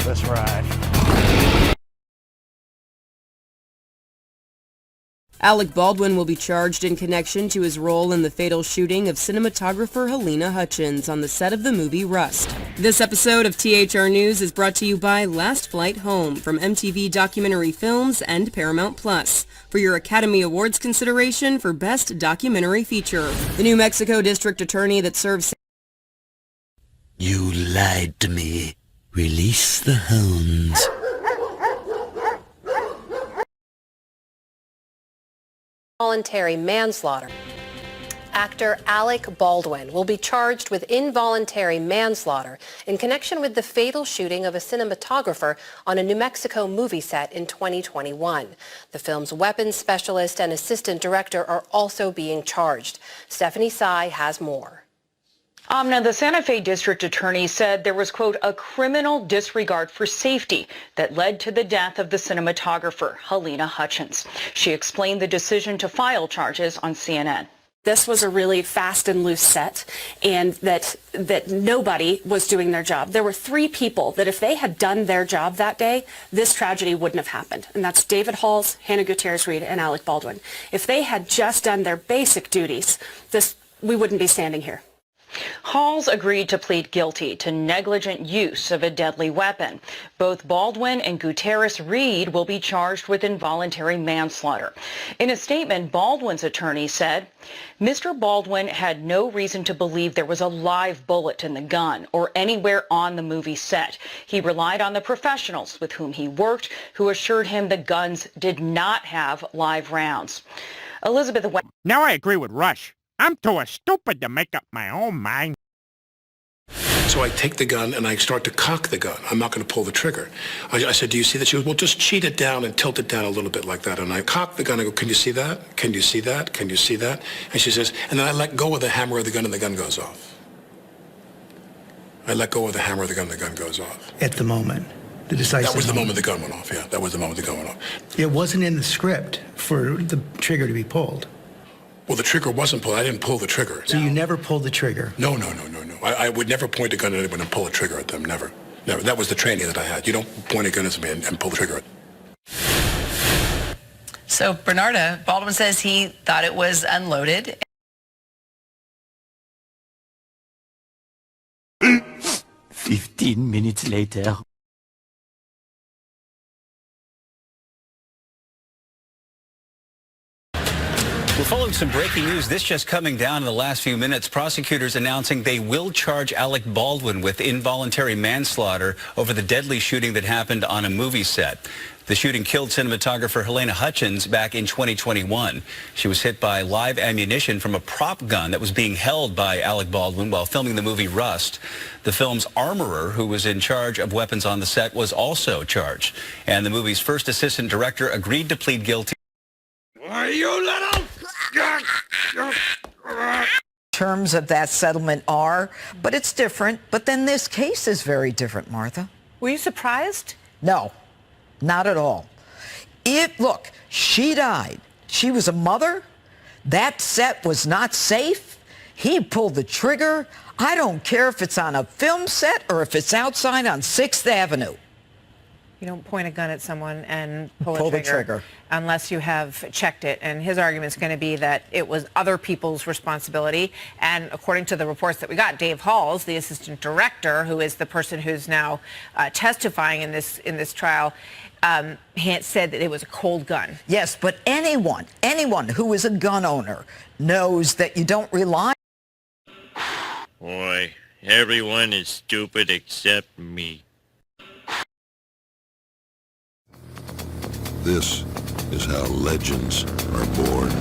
Let's ride. Alec Baldwin will be charged in connection to his role in the fatal shooting of cinematographer Halyna Hutchins on the set of the movie Rust. This episode of THR News is brought to you by Last Flight Home from MTV Documentary Films and Paramount Plus for your Academy Awards consideration for Best Documentary Feature. The New Mexico District Attorney that serves... You lied to me. Release the hounds. Involuntary manslaughter. Actor Alec Baldwin will be charged with involuntary manslaughter in connection with the fatal shooting of a cinematographer on a New Mexico movie set in 2021. The film's weapons specialist and assistant director are also being charged. Stephanie Tsai has more. Now, the Santa Fe District Attorney said there was, quote, a criminal disregard for safety that led to the death of the cinematographer, Halyna Hutchins. She explained the decision to file charges on CNN. This was a really fast and loose set, and that nobody was doing their job. There were 3 people that if they had done their job that day, this tragedy wouldn't have happened. And that's David Halls, Hannah Gutierrez-Reed, and Alec Baldwin. If they had just done their basic duties, we wouldn't be standing here. Halls agreed to plead guilty to negligent use of a deadly weapon. Both Baldwin and Gutierrez-Reed will be charged with involuntary manslaughter. In a statement, Baldwin's attorney said, Mr. Baldwin had no reason to believe there was a live bullet in the gun or anywhere on the movie set. He relied on the professionals with whom he worked, who assured him the guns did not have live rounds. Elizabeth... Now I agree with Rush. I'm too stupid to make up my own mind. So I take the gun and I start to cock the gun. I'm not going to pull the trigger. I said, do you see that? She goes, well, just cheat it down and tilt it down a little bit like that. And I cock the gun. I go, can you see that? Can you see that? Can you see that? And she says, and then I let go of the hammer of the gun and the gun goes off. I let go of the hammer of the gun and the gun goes off. At the moment. The decisive That was the moment the gun went off, yeah. That was the moment the gun went off. It wasn't in the script for the trigger to be pulled. Well, the trigger wasn't pulled. I didn't pull the trigger. So you never pulled the trigger? No. I would never point a gun at anyone and pull a trigger at them. Never. That was the training that I had. You don't point a gun at me and pull the trigger. So, Bernarda, Baldwin says he thought it was unloaded. 15 minutes later. We're following some breaking news. This just coming down in the last few minutes. Prosecutors announcing they will charge Alec Baldwin with involuntary manslaughter over the deadly shooting that happened on a movie set. The shooting killed cinematographer Halyna Hutchins back in 2021. She was hit by live ammunition from a prop gun that was being held by Alec Baldwin while filming the movie Rust. The film's armorer, who was in charge of weapons on the set, was also charged. And the movie's first assistant director agreed to plead guilty. Why, you little... Terms of that settlement are, but it's different. But then this case is very different, Martha. Were you surprised? No, not at all. Look, she died. She was a mother. That set was not safe. He pulled the trigger. I don't care if it's on a film set or if it's outside on 6th Avenue. You don't point a gun at someone and pull the a trigger trigger unless you have checked it. And his argument is going to be that it was other people's responsibility. And according to the reports that we got, Dave Halls, the assistant director, who is the person who's now testifying in this trial, said that it was a cold gun. Yes, but anyone who is a gun owner knows that you don't rely. Boy, everyone is stupid except me. This is how legends are born.